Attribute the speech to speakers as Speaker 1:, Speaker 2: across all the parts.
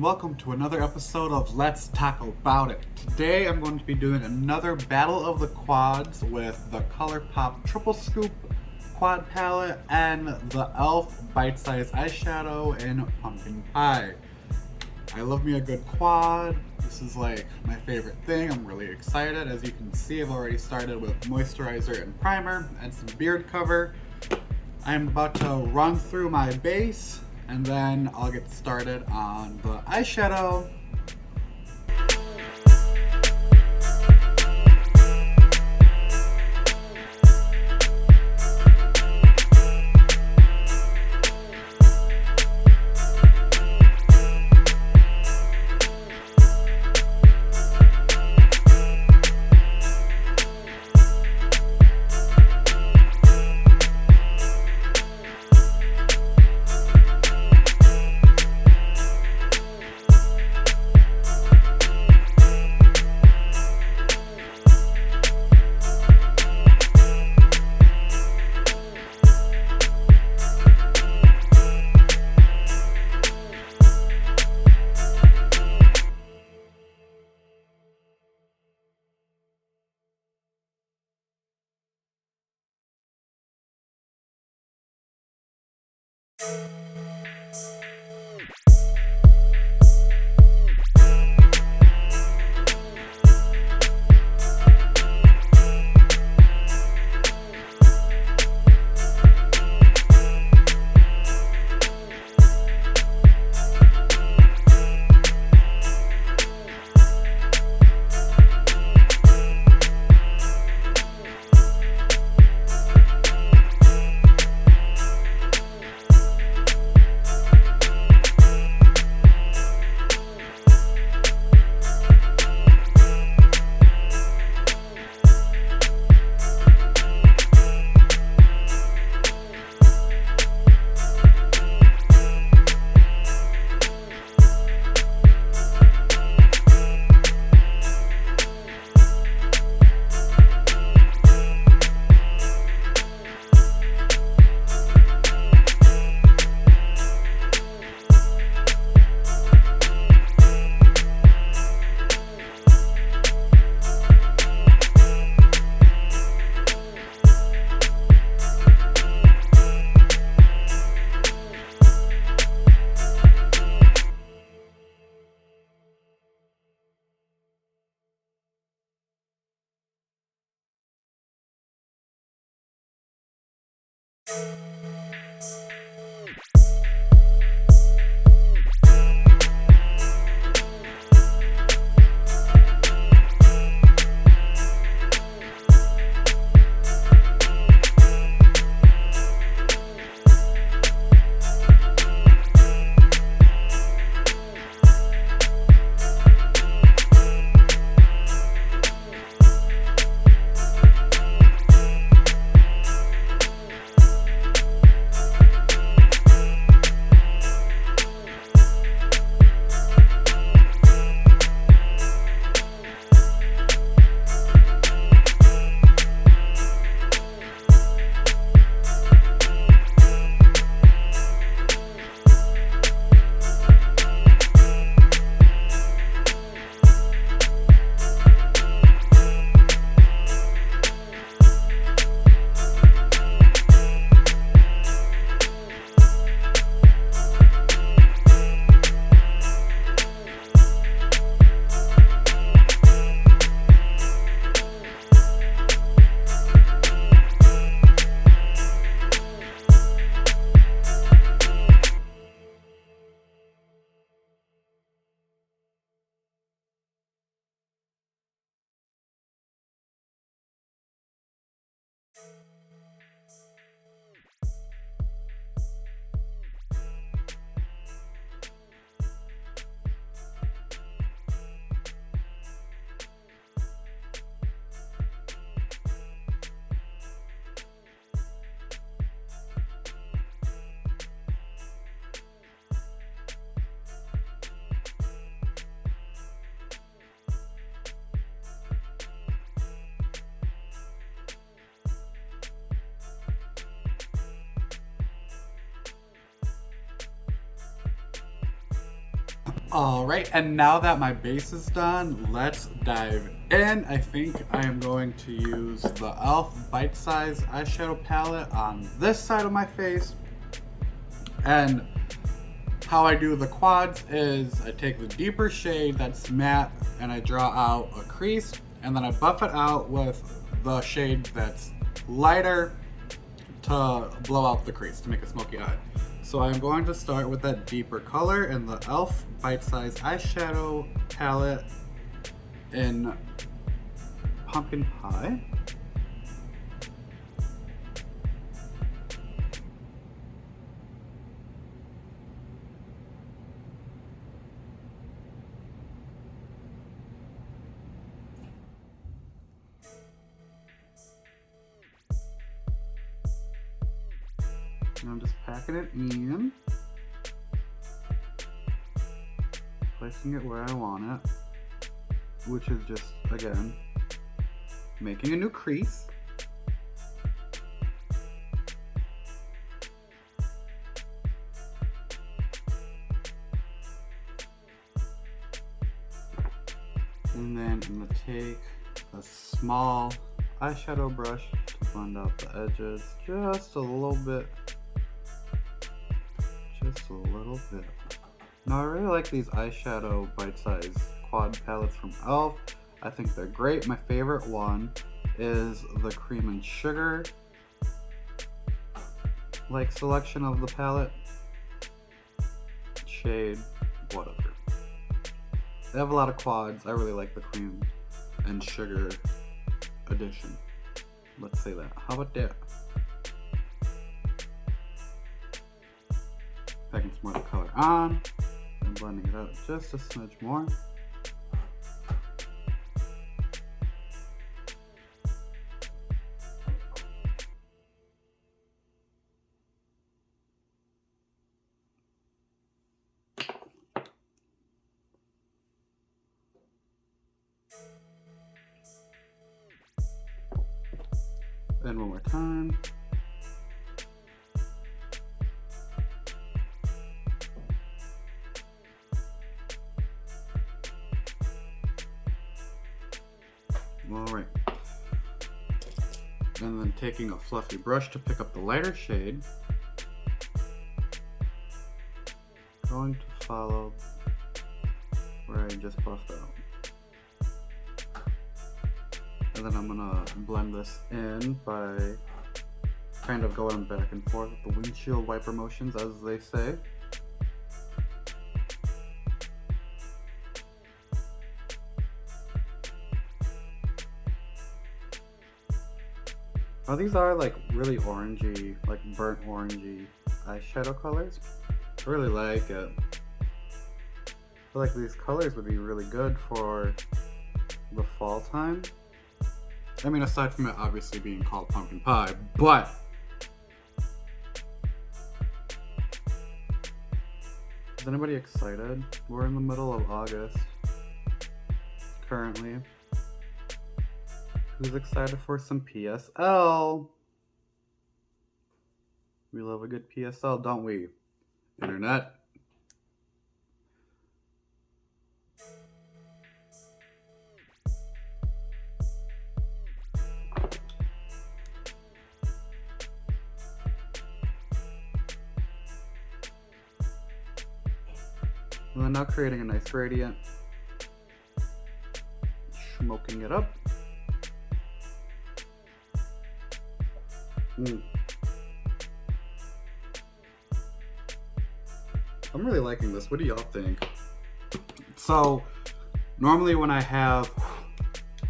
Speaker 1: and welcome to another episode of Let's Talk About It. Today I'm going to be doing another Battle of the Quads with the ColourPop Triple Scoop Quad Palette and the E.L.F Bite Size Eyeshadow in Pumpkin Pie. I love me a good quad. This is like my favorite thing. I'm really excited. As you can see, I've already started with moisturizer and primer and some beard cover. I'm about to run through my base and then I'll get started on the eyeshadow. Alright, and now that my base is done, let's dive in. I think I am going to use the E.L.F. Bite Size eyeshadow palette on this side of my face. And how I do the quads is I take the deeper shade that's matte and I draw out a crease, and then I buff it out with the shade that's lighter to blow out the crease, to make a smoky eye. So I'm going to start with that deeper color in the E.L.F. Bite Size eyeshadow palette in Pumpkin Pie. And I'm just packing it in, placing it where I want it, which is just, again, making a new crease. And then I'm going to take a small eyeshadow brush to blend out the edges just a little bit. Just a little bit. Now I really like these eyeshadow bite-size quad palettes from E.L.F. I think they're great. My favorite one is the Cream and Sugar selection of the palette. Shade, whatever. They have a lot of quads. I really like the Cream and Sugar edition. Let's say that. How about that? Packing some more of the color on and blending it out just a smidge more. And one more time. Alright. And then taking a fluffy brush to pick up the lighter shade. Going to follow where I just buffed out. And then I'm gonna blend this in by kind of going back and forth with the windshield wiper motions, as they say. Now these are like really orangey, like burnt orangey eyeshadow colors. I really like it. I feel like these colors would be really good for the fall time. I mean, aside from it obviously being called pumpkin pie, but is anybody excited? We're in the middle of August currently. Who's excited for some PSL? We love a good PSL, don't we? Internet. And then now creating a nice gradient. Smoking it up. I'm really liking this. What do y'all think? So, normally when I have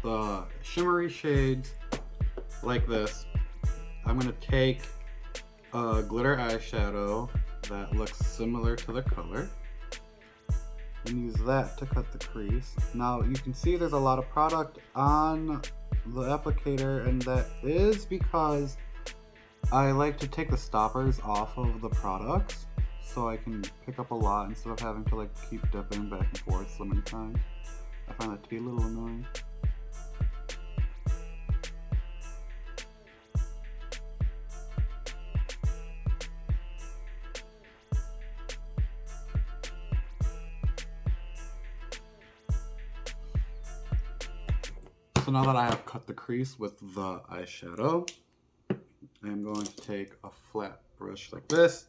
Speaker 1: the shimmery shades like this, I'm going to take a glitter eyeshadow that looks similar to the color and use that to cut the crease. Now you can see there's a lot of product on the applicator, and that is because I like to take the stoppers off of the products so I can pick up a lot instead of having to like keep dipping back and forth so many times. I find that to be a little annoying. So now that I have cut the crease with the eyeshadow, I'm going to take a flat brush like this,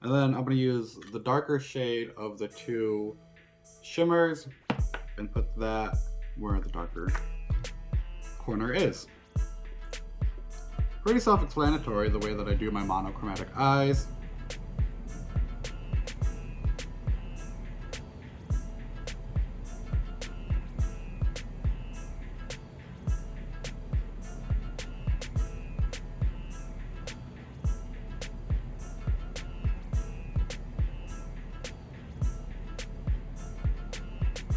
Speaker 1: and then I'm going to use the darker shade of the two shimmers and put that where the darker corner is. Pretty self-explanatory the way that I do my monochromatic eyes.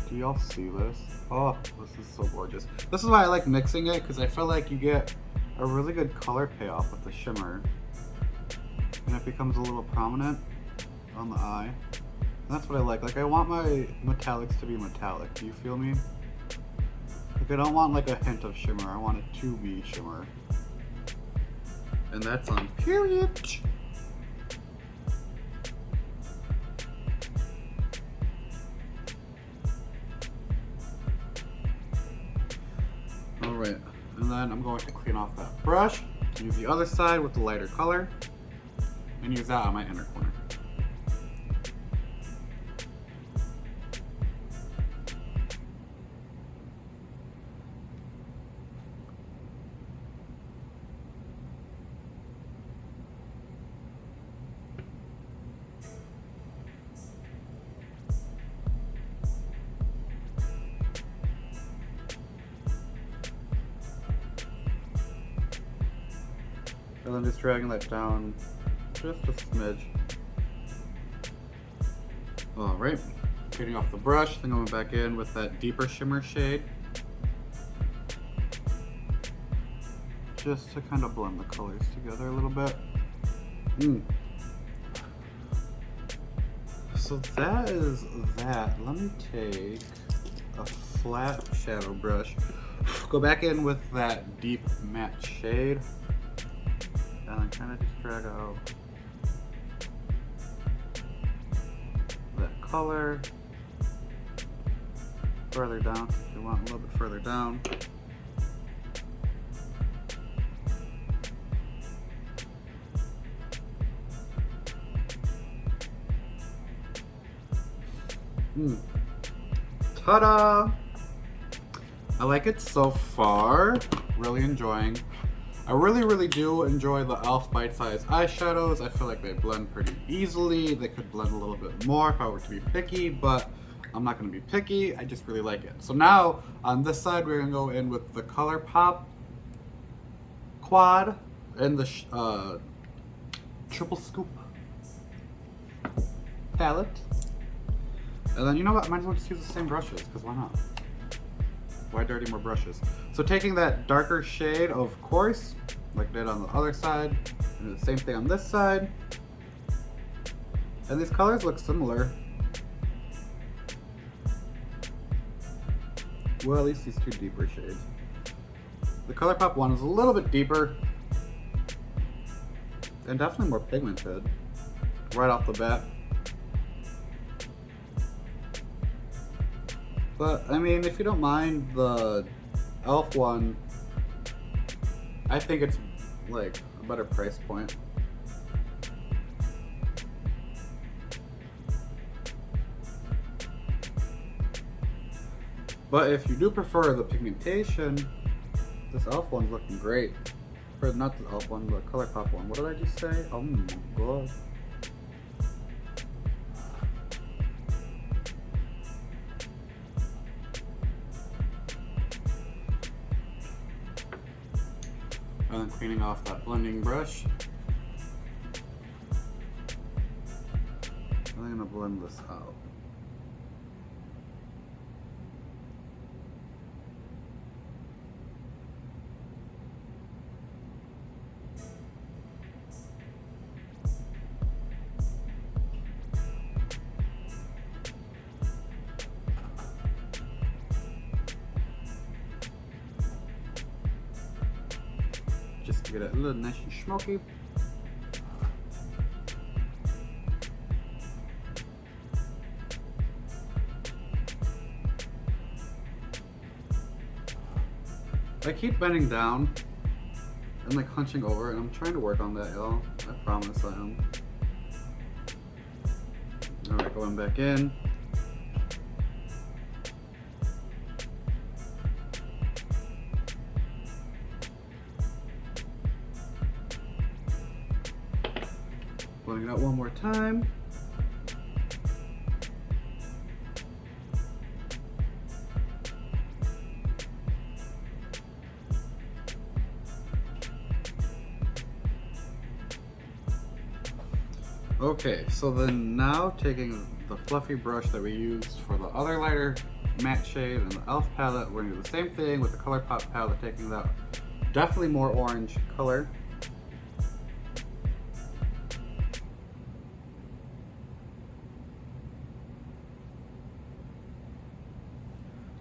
Speaker 1: Do y'all see this? Oh, this is so gorgeous. This is why I like mixing it, because I feel like you get a really good color payoff with the shimmer. And it becomes a little prominent on the eye. And that's what I like. Like, I want my metallics to be metallic. Do you feel me? Like, I don't want like a hint of shimmer. I want it to be shimmer. And that's on period. Alright, and then I'm going to clean off that brush, use the other side with the lighter color, and use that on my inner corner. And then just dragging that down just a smidge. Alright, getting off the brush, then going back in with that deeper shimmer shade. Just to kind of blend the colors together a little bit. So that is that. Let me take a flat shadow brush, go back in with that deep matte shade, and then kind of just drag out that color further down if you want, a little bit further down. Ta-da! I like it so far. Really enjoying. I really do enjoy the E.L.F. bite-sized eyeshadows. I feel like they blend pretty easily. They could blend a little bit more if I were to be picky, but I'm not going to be picky. I just really like it. So now, on this side, we're going to go in with the ColourPop quad and the triple scoop palette. And then, you know what, might as well just use the same brushes, because why not? Why dirty more brushes? So taking that darker shade, of course, like I did on the other side, and do the same thing on this side. And these colors look similar. Well, at least these two deeper shades. The ColourPop one is a little bit deeper, and definitely more pigmented, right off the bat. But, I mean, if you don't mind the E.L.F. one, I think it's, like, a better price point. But if you do prefer the pigmentation, this E.L.F. one's looking great. Or not the E.L.F. one, the ColourPop one. What did I just say? Oh my god. And then cleaning off that blending brush. I'm gonna blend this out. Just to get it a little nice and smoky. I keep bending down and like hunching over, and I'm trying to work on that, y'all. I promise I am. Alright, going back in. Blending it out one more time. Okay, so then now taking the fluffy brush that we used for the other lighter matte shade and the E.L.F palette, we're going to do the same thing with the ColourPop palette, taking that definitely more orange color.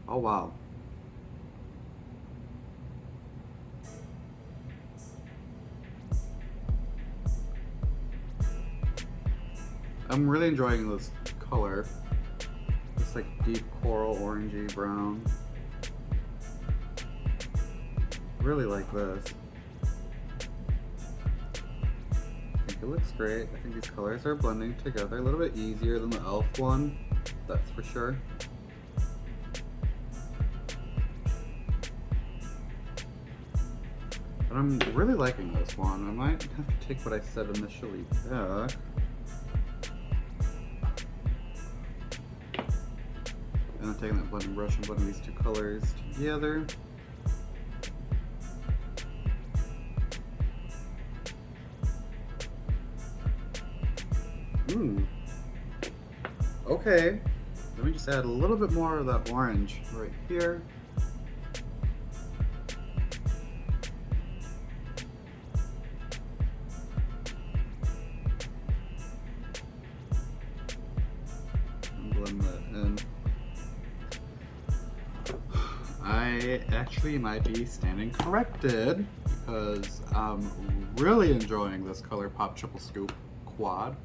Speaker 1: Oh wow. I'm really enjoying this color. It's like deep coral, orangey brown. Really like this. I think it looks great. I think these colors are blending together a little bit easier than the E.L.F one, that's for sure. But I'm really liking this one. I might have to take what I said initially back. And I'm taking that blending brush and blending these two colors together. Okay. Let me just add a little bit more of that orange right here. And blend that in. I actually might be standing corrected because I'm really enjoying this ColourPop Triple Scoop quad.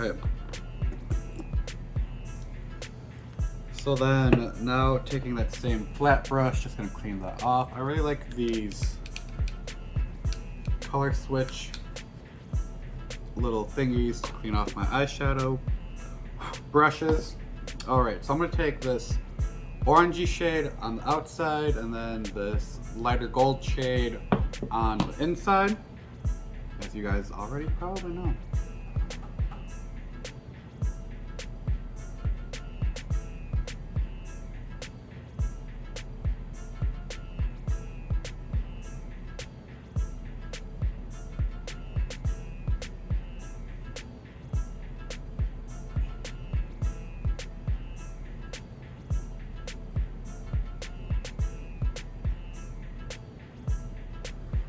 Speaker 1: Okay. So then now taking that same flat brush, just gonna clean that off. I really like these color switch little thingies to clean off my eyeshadow brushes. Alright, so I'm gonna take this orangey shade on the outside and then this lighter gold shade on the inside, as you guys already probably know.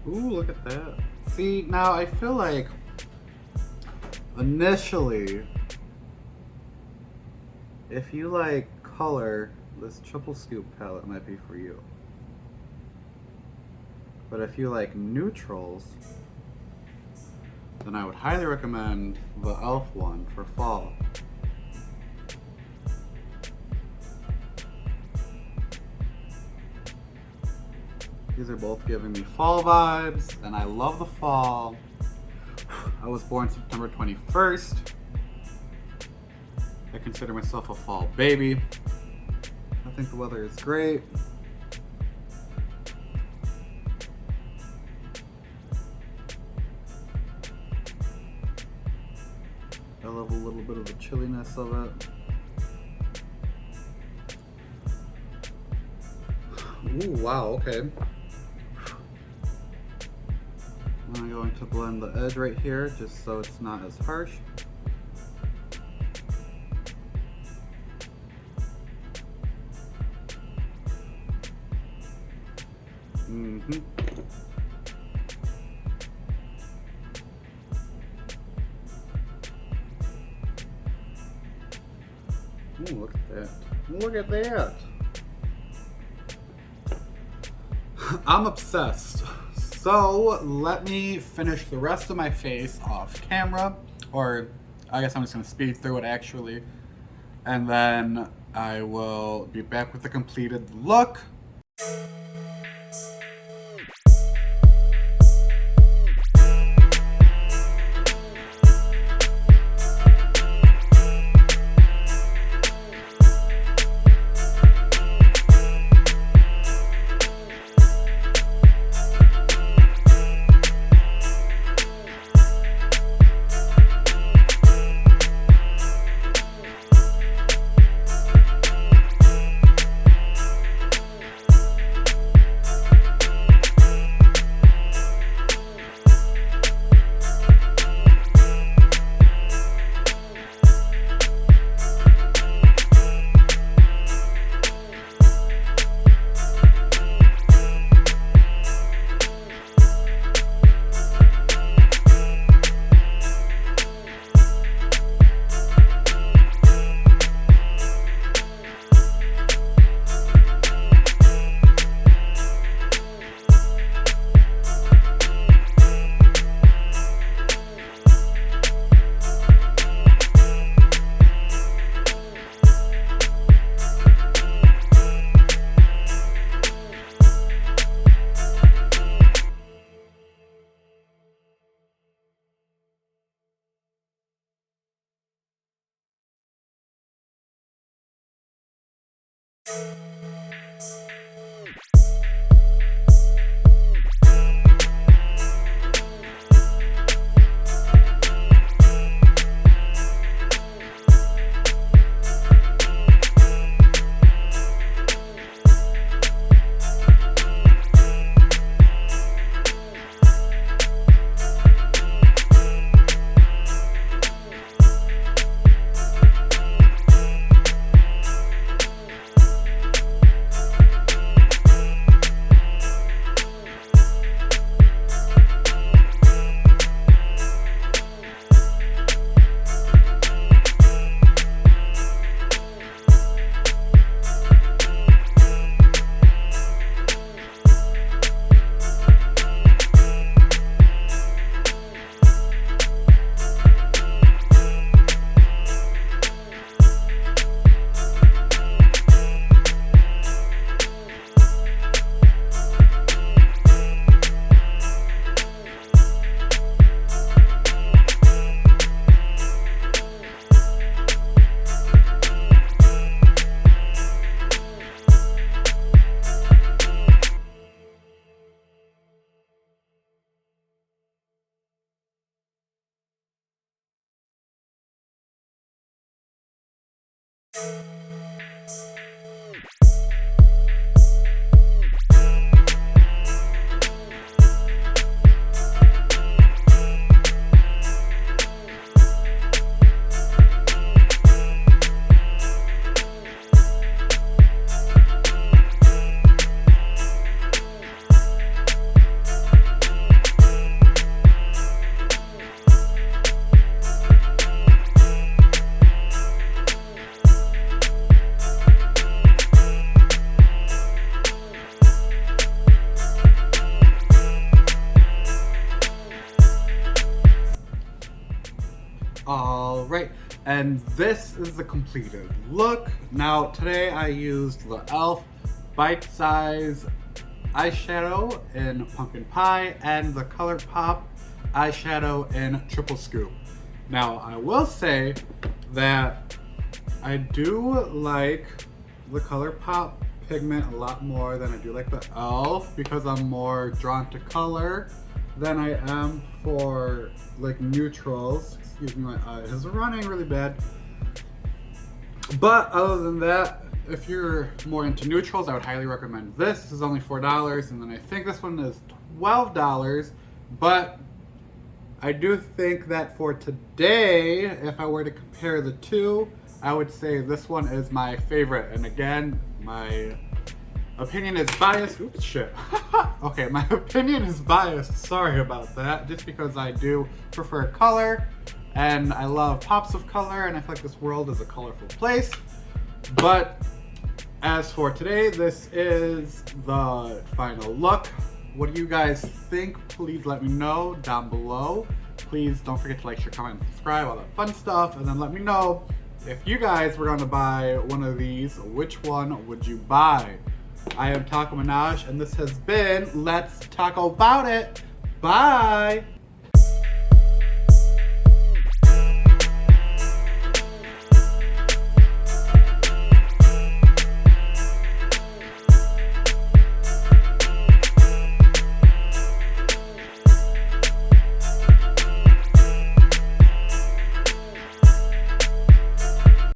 Speaker 1: Ooh, look at that. See, now I feel like initially, if you like color, this Triple Scoop palette might be for you. But if you like neutrals, then I would highly recommend the E.L.F one for fall. These are both giving me fall vibes, and I love the fall. I was born September 21st. I consider myself a fall baby. I think the weather is great. I love a little bit of the chilliness of it. Ooh, wow, okay. I'm going to blend the edge right here just so it's not as harsh. Ooh, look at that. Look at that. I'm obsessed. So let me finish the rest of my face off camera, or I guess I'm just gonna speed through it actually, and then I will be back with the completed look. Alright, and this is the completed look. Now, today I used the E.L.F. Bite Size eyeshadow in Pumpkin Pie and the ColourPop eyeshadow in Triple Scoop. Now, I will say that I do like the ColourPop pigment a lot more than I do like the E.L.F. because I'm more drawn to color than I am for like neutrals. Excuse me, my eye is running really bad. But other than that, if you're more into neutrals, I would highly recommend this. This is only $4, and then I think this one is $12. But I do think that for today, if I were to compare the two, I would say this one is my favorite. And again, my opinion is biased. Oops, shit. Okay, my opinion is biased. Sorry about that. Just because I do prefer color, and I love pops of color, and I feel like this world is a colorful place. But as for today, this is the final look. What do you guys think? Please let me know down below. Please don't forget to like, share, comment, and subscribe, all that fun stuff. And then let me know if you guys were gonna buy one of these, which one would you buy? I am TacoMinaj, and this has been Let's Taco About It. Bye!